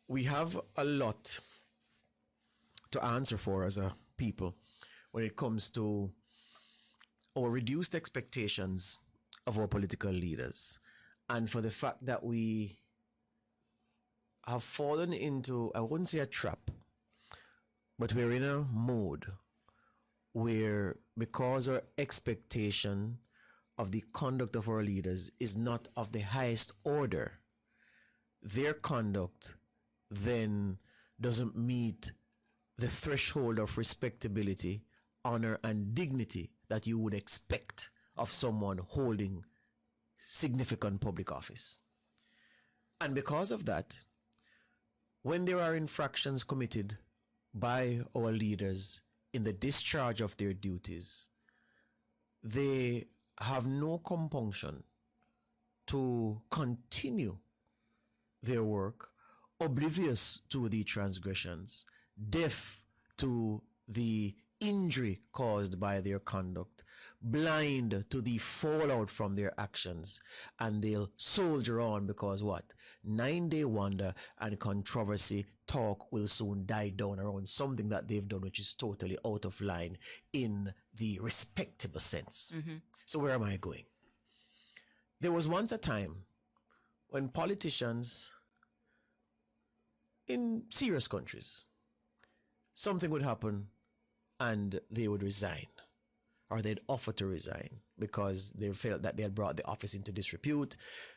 we have a lot to answer for as a people when it comes to our reduced expectations of our political leaders, and for the fact that we have fallen into, I wouldn't say a trap, but we're in a mode where, because our expectation of the conduct of our leaders is not of the highest order, their conduct then doesn't meet the threshold of respectability, honor, and dignity that you would expect of someone holding significant public office. And because of that, when there are infractions committed by our leaders in the discharge of their duties, they have no compunction to continue their work, oblivious to the transgressions, deaf to the injury caused by their conduct, blind to the fallout from their actions, and they'll soldier on because what? 9-day wonder and controversy talk will soon die down around something that they've done which is totally out of line in the respectable sense. So where am I going? There was once a time when politicians in serious countries, something would happen and they would resign, or they'd offer to resign because they felt that they had brought the office into disrepute.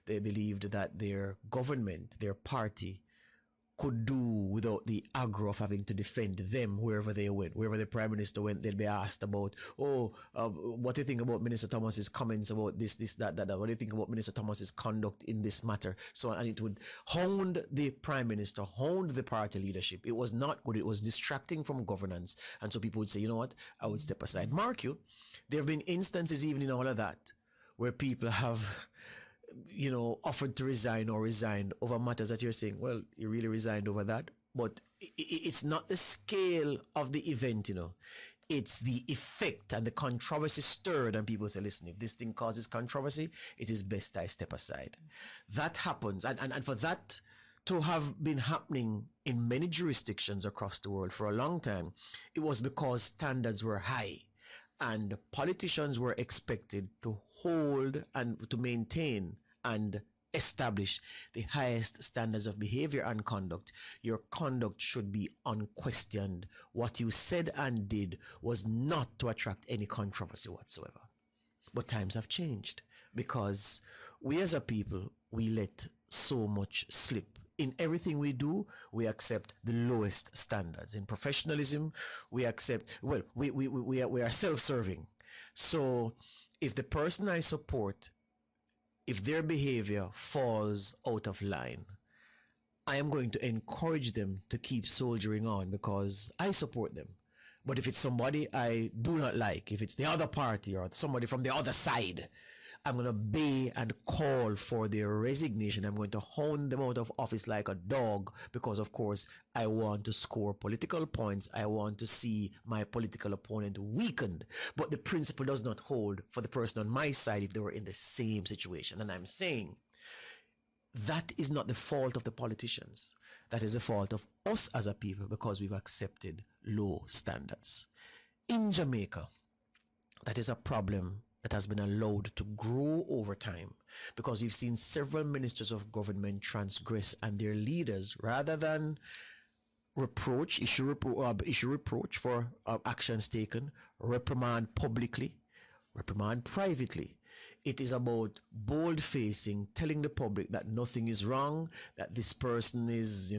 They believed that their government, their party, could do without the aggro of having to defend them wherever they went. Wherever the prime minister went, they'd be asked about, what do you think about Minister Thomas's comments about this, that. What do you think about Minister Thomas's conduct in this matter? So, and it would hound the prime minister, hound the party leadership. It was not good. It was distracting from governance. And so people would say, you know what, I would step aside. Mark you, there have been instances even in all of that where people have, offered to resign or resigned over matters that you're saying, well, you really resigned over that. But it's not the scale of the event, It's the effect and the controversy stirred, and people say, listen, if this thing causes controversy, it is best I step aside. That happens. And for that to have been happening in many jurisdictions across the world for a long time, it was because standards were high. And politicians were expected to hold and to maintain and establish the highest standards of behavior and conduct. Your conduct should be unquestioned. What you said and did was not to attract any controversy whatsoever. But times have changed because we as a people, we let so much slip. In everything we do, we accept the lowest standards. In professionalism, we accept, we are self-serving. So if the person I support, if their behavior falls out of line, I am going to encourage them to keep soldiering on because I support them. But if it's somebody I do not like, if it's the other party or somebody from the other side, I'm going to bay and call for their resignation. I'm going to hound them out of office like a dog because, of course, I want to score political points. I want to see my political opponent weakened. But the principle does not hold for the person on my side if they were in the same situation. And I'm saying that is not the fault of the politicians. That is the fault of us as a people because we've accepted low standards. In Jamaica, that is a problem that has been allowed to grow over time because we've seen several ministers of government transgress, and their leaders, rather than issue reproach for actions taken, reprimand publicly, reprimand privately. It is about bold facing, telling the public that nothing is wrong, that this person is,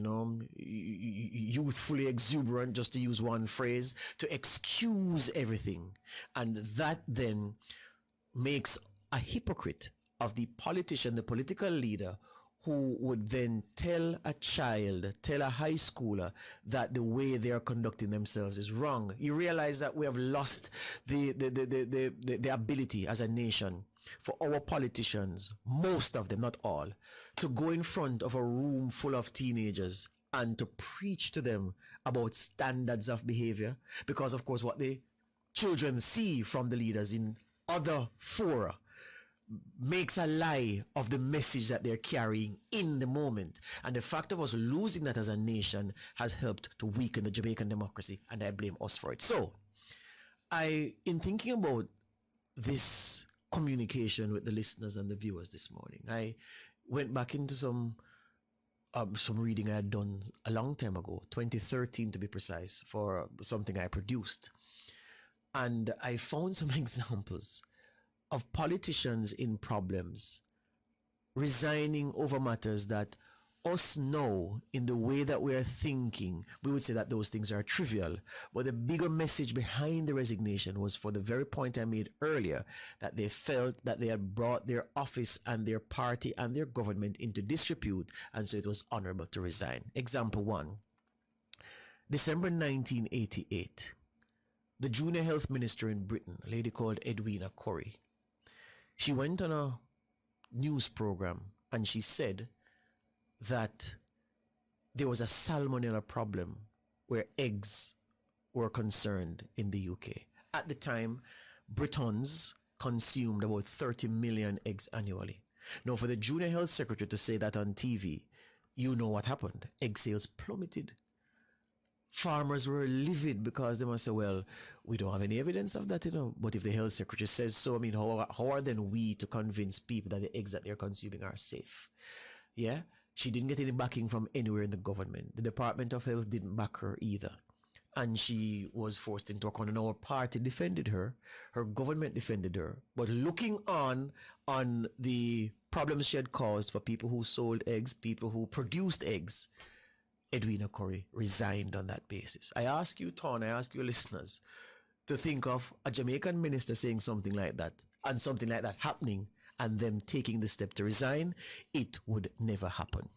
youthfully exuberant, just to use one phrase, to excuse everything. And that then makes a hypocrite of the politician, the political leader, who would then tell a high schooler that the way they are conducting themselves is wrong. You realize that we have lost the ability as a nation for our politicians, most of them, not all, to go in front of a room full of teenagers and to preach to them about standards of behavior. Because, of course, what the children see from the leaders in other fora makes a lie of the message that they're carrying in the moment. And the fact of us losing that as a nation has helped to weaken the Jamaican democracy, and I blame us for it. So, in thinking about this communication with the listeners and the viewers this morning, I went back into some reading I had done a long time ago, 2013 to be precise, for something I produced. And I found some examples of politicians in problems resigning over matters that us know in the way that we are thinking, we would say that those things are trivial. But the bigger message behind the resignation was for the very point I made earlier, that they felt that they had brought their office and their party and their government into disrepute, and so it was honorable to resign. Example one, December 1988, the junior health minister in Britain, a lady called Edwina Corrie, she went on a news program and she said that there was a salmonella problem where eggs were concerned in the UK. At the time, Britons consumed about 30 million eggs annually. Now, for the junior health secretary to say that on TV, you know what happened. Egg sales plummeted. Farmers were livid because they must say, well, we don't have any evidence of that, But if the health secretary says so, I mean, how are then we to convince people that the eggs that they're consuming are safe? Yeah? She didn't get any backing from anywhere in the government. The Department of Health didn't back her either. And she was forced into a corner. And our party defended her. Her government defended her. But looking on the problems she had caused for people who sold eggs, people who produced eggs, Edwina Corrie resigned on that basis. I ask you, Ton, I ask your listeners to think of a Jamaican minister saying something like that and something like that happening and them taking the step to resign. It would never happen.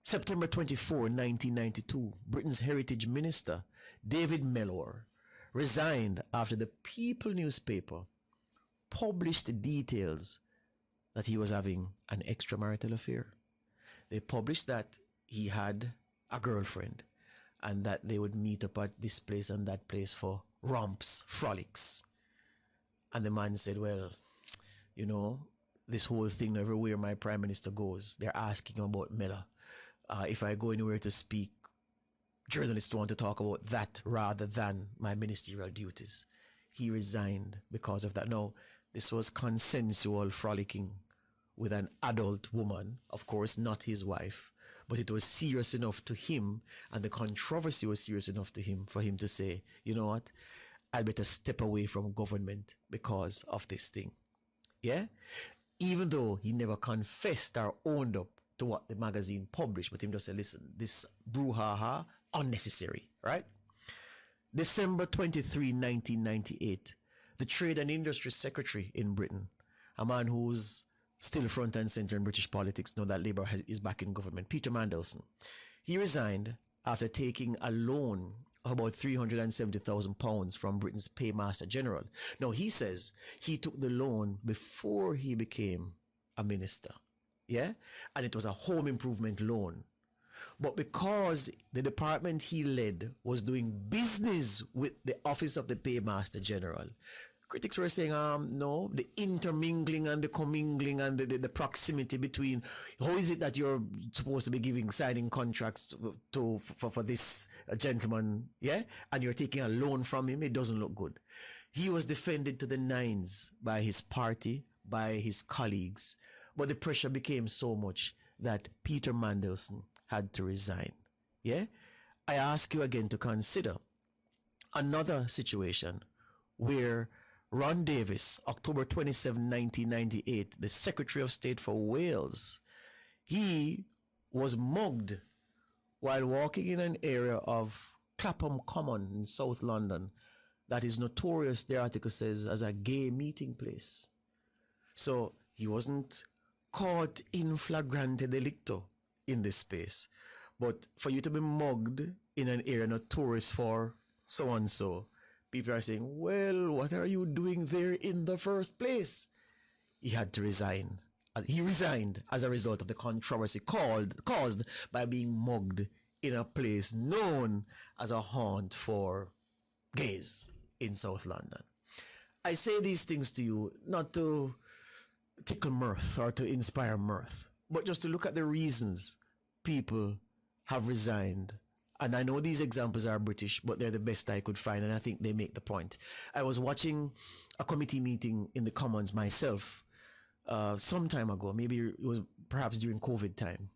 September 24, 1992, Britain's Heritage Minister, David Mellor, resigned after the People newspaper published the details that he was having an extramarital affair. They published that he had a girlfriend and that they would meet up at this place and that place for romps, frolics. And the man said, well, this whole thing, everywhere my prime minister goes, they're asking about Mela. If I go anywhere to speak, journalists want to talk about that rather than my ministerial duties. He resigned because of that. Now, this was consensual frolicking with an adult woman, of course, not his wife, but it was serious enough to him, and the controversy was serious enough to him for him to say, you know what, I'd better step away from government because of this thing. Yeah? Even though he never confessed or owned up to what the magazine published, but him just said, listen, this brouhaha, unnecessary, right? December 23, 1998, the Trade and Industry Secretary in Britain, a man who's still front and center in British politics now that Labour is back in government, Peter Mandelson, he resigned after taking a loan of about £370,000 from Britain's Paymaster General. Now, he says he took the loan before he became a minister, yeah? And it was a home improvement loan. But because the department he led was doing business with the office of the Paymaster General, critics were saying, no, the intermingling and the commingling and the proximity between, how is it that you're supposed to be signing contracts for this gentleman, yeah? And you're taking a loan from him, it doesn't look good. He was defended to the nines by his party, by his colleagues, but the pressure became so much that Peter Mandelson had to resign, yeah? I ask you again to consider another situation where Ron Davis, October 27, 1998, the Secretary of State for Wales, he was mugged while walking in an area of Clapham Common in South London that is notorious, the article says, as a gay meeting place. So he wasn't caught in flagrante delicto in this space. But for you to be mugged in an area notorious for so-and-so, people are saying, well, what are you doing there in the first place? He had to resign. He resigned as a result of the controversy caused by being mugged in a place known as a haunt for gays in South London. I say these things to you not to tickle mirth or to inspire mirth, but just to look at the reasons people have resigned. And I know these examples are British, but they're the best I could find, and I think they make the point. I was watching a committee meeting in the Commons myself some time ago, maybe it was perhaps during COVID time,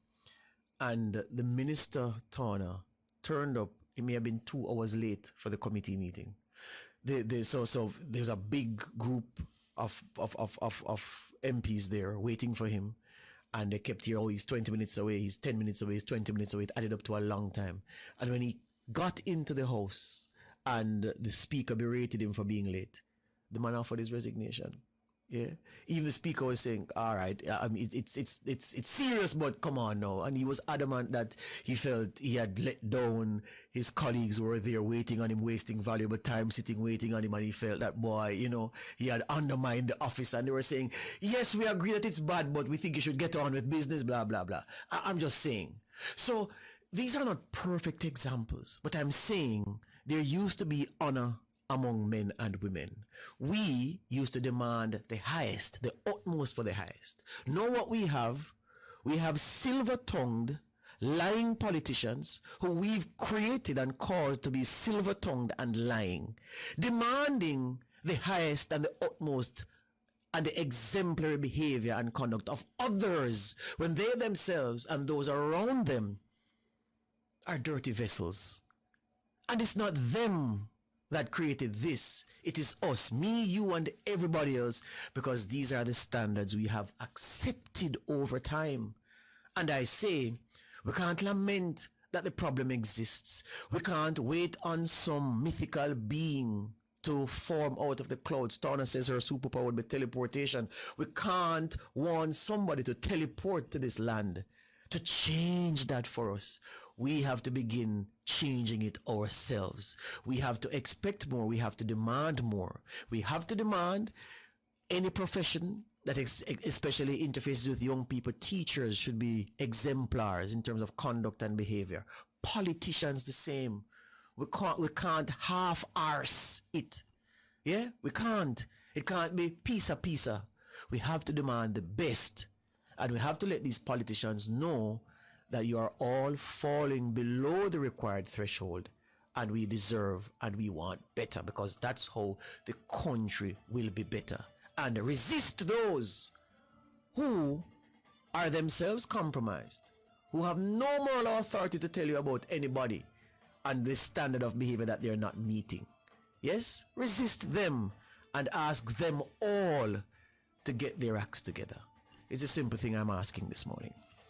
and the Minister Turner turned up. It may have been 2 hours late for the committee meeting. So there's a big group of MPs there waiting for him, and they kept hearing, oh, he's 20 minutes away, he's 10 minutes away, he's 20 minutes away. It added up to a long time. And when he got into the house and the speaker berated him for being late, the man offered his resignation. Yeah, even the speaker was saying, all right, I mean, it's serious, but come on now. And he was adamant that he felt he had let down his colleagues who were there waiting on him, wasting valuable time sitting waiting on him, and he felt that, boy, you know, he had undermined the office. And they were saying, yes, we agree that it's bad, but we think you should get on with business, blah blah blah. I'm just saying. So these are not perfect examples, but I'm saying there used to be honor among men and women. We used to demand the highest, the utmost for the highest. Know what we have? We have silver-tongued, lying politicians who we've created and caused to be silver-tongued and lying, demanding the highest and the utmost and the exemplary behavior and conduct of others when they themselves and those around them are dirty vessels. And it's not them that created this. It is us, me, you, and everybody else, because these are the standards we have accepted over time. And I say, we can't lament that the problem exists. We can't wait on some mythical being to form out of the clouds. Turner says her superpower would be teleportation. We can't want somebody to teleport to this land to change that for us. We have to begin changing it ourselves. We have to expect more. We have to demand more. We have to demand any profession that especially interfaces with young people. Teachers should be exemplars in terms of conduct and behavior. Politicians the same. We can't half-arse it. Yeah, we can't. It can't be piece-a-piece. We have to demand the best. And we have to let these politicians know that you are all falling below the required threshold, and we deserve and we want better, because that's how the country will be better. And resist those who are themselves compromised, who have no moral authority to tell you about anybody and the standard of behavior that they're not meeting. Yes, resist them and ask them all to get their acts together. It's a simple thing I'm asking this morning.